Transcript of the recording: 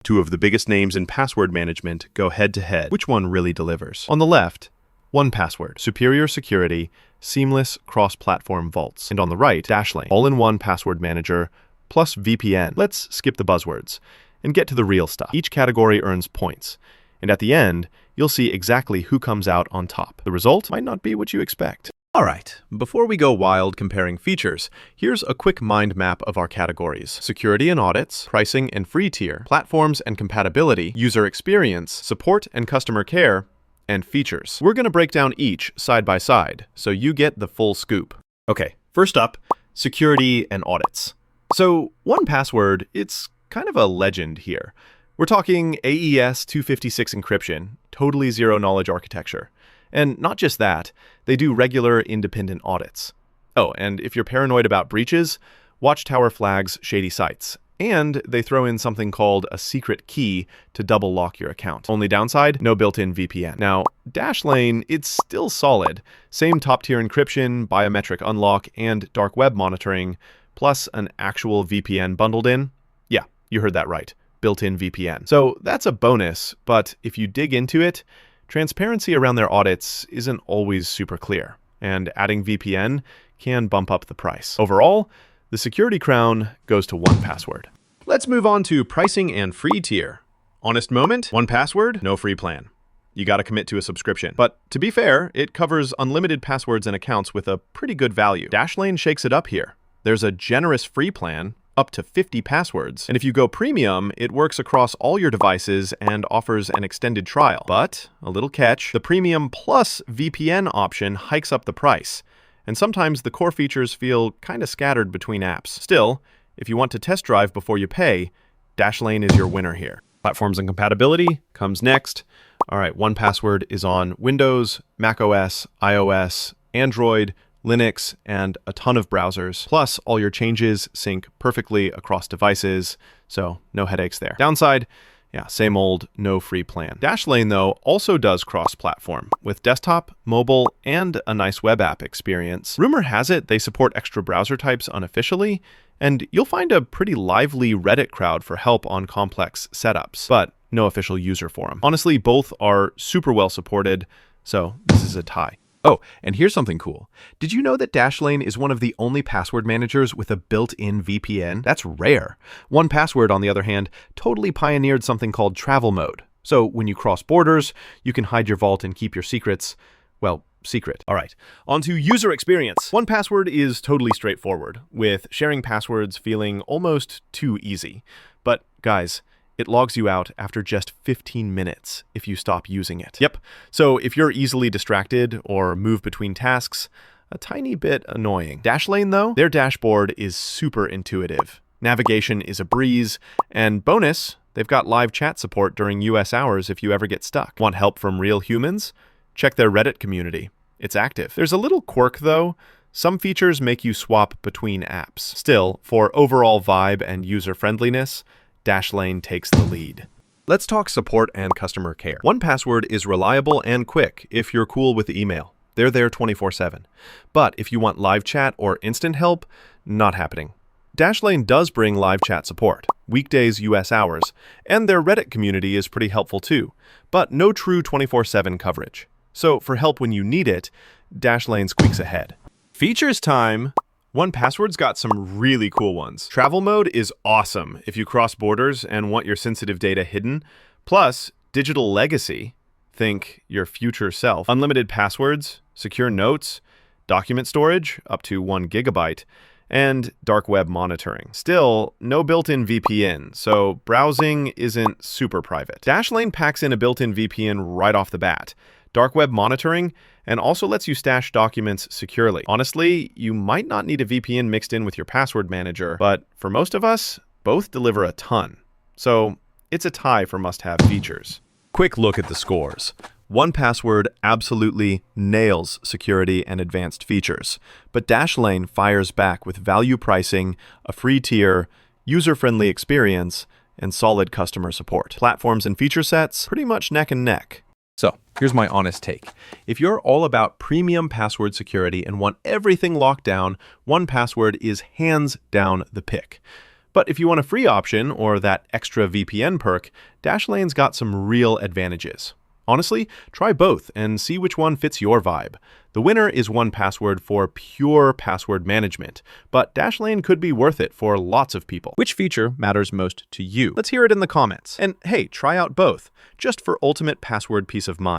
Two of the biggest names in password management go head-to-head. Which one really delivers? On the left, 1Password, superior security, seamless cross-platform vaults. And on the right, Dashlane, all-in-one password manager plus VPN. Let's skip the buzzwords and get to the real stuff. Each category earns points, and at the end, you'll see exactly who comes out on top. The result might not be what you expect. All right, before we go wild comparing features, here's a quick mind map of our categories: security and audits, pricing and free tier, platforms and compatibility, user experience, support and customer care, and features. We're going to break down each side by side, so you get the full scoop. Okay, first up, security and audits. So 1Password, it's kind of a legend here. We're talking AES 256 encryption, totally zero-knowledge architecture. And not just that, they do regular independent audits. Oh, and if you're paranoid about breaches, Watchtower flags shady sites. And they throw in something called a secret key to double lock your account. Only downside, no built-in VPN. Now, Dashlane, it's still solid. Same top-tier encryption, biometric unlock, and dark web monitoring, plus an actual VPN bundled in. Yeah, you heard that right. Built-in VPN. So that's a bonus, but if you dig into it, transparency around their audits isn't always super clear, and adding VPN can bump up the price. Overall, the security crown goes to 1Password. Let's move on to pricing and free tier. Honest moment, 1Password, no free plan. You gotta commit to a subscription. But to be fair, it covers unlimited passwords and accounts with a pretty good value. Dashlane shakes it up here. There's a generous free plan, up to 50 passwords. And if you go premium, it works across all your devices and offers an extended trial. But, a little catch, the premium plus VPN option hikes up the price. And sometimes the core features feel kind of scattered between apps. Still, if you want to test drive before you pay, Dashlane is your winner here. Platforms and compatibility comes next. All right, 1Password is on Windows, macOS, iOS, Android, Linux, and a ton of browsers. Plus, all your changes sync perfectly across devices, so no headaches there. Downside, yeah, same old, no free plan. Dashlane, though, also does cross-platform, with desktop, mobile, and a nice web app experience. Rumor has it they support extra browser types unofficially, and you'll find a pretty lively Reddit crowd for help on complex setups, but no official user forum. Honestly, both are super well supported, so this is a tie. Oh, and here's something cool. Did you know that Dashlane is one of the only password managers with a built-in VPN? That's rare. 1Password, on the other hand, totally pioneered something called travel mode. So when you cross borders, you can hide your vault and keep your secrets, well, secret. All right, on to user experience. 1Password is totally straightforward, with sharing passwords feeling almost too easy. But guys, it logs you out after just 15 minutes if you stop using it. Yep, so if you're easily distracted or move between tasks, a tiny bit annoying. Dashlane, though, their dashboard is super intuitive. Navigation is a breeze, and bonus, they've got live chat support during US hours if you ever get stuck. Want help from real humans? Check their Reddit community. It's active. There's a little quirk, though. Some features make you swap between apps. Still, for overall vibe and user-friendliness, Dashlane takes the lead. Let's talk support and customer care. 1Password is reliable and quick if you're cool with email. They're there 24/7. But if you want live chat or instant help, not happening. Dashlane does bring live chat support, weekdays US hours, and their Reddit community is pretty helpful too, but no true 24/7 coverage. So for help when you need it, Dashlane squeaks ahead. Features time! 1Password's got some really cool ones. Travel mode is awesome if you cross borders and want your sensitive data hidden. Plus, digital legacy, think your future self. Unlimited passwords, secure notes, document storage up to 1 gigabyte, and dark web monitoring. Still, no built-in VPN, so browsing isn't super private. Dashlane packs in a built-in VPN right off the bat, dark web monitoring, and also lets you stash documents securely. Honestly, you might not need a VPN mixed in with your password manager, but for most of us, both deliver a ton. So it's a tie for must-have features. Quick look at the scores. 1Password absolutely nails security and advanced features, but Dashlane fires back with value pricing, a free tier, user-friendly experience, and solid customer support. Platforms and feature sets, pretty much neck and neck. So, here's my honest take. If you're all about premium password security and want everything locked down, 1Password is hands down the pick. But if you want a free option or that extra VPN perk, Dashlane's got some real advantages. Honestly, try both and see which one fits your vibe. The winner is 1Password for pure password management, but Dashlane could be worth it for lots of people. Which feature matters most to you? Let's hear it in the comments. And hey, try out both, just for ultimate password peace of mind.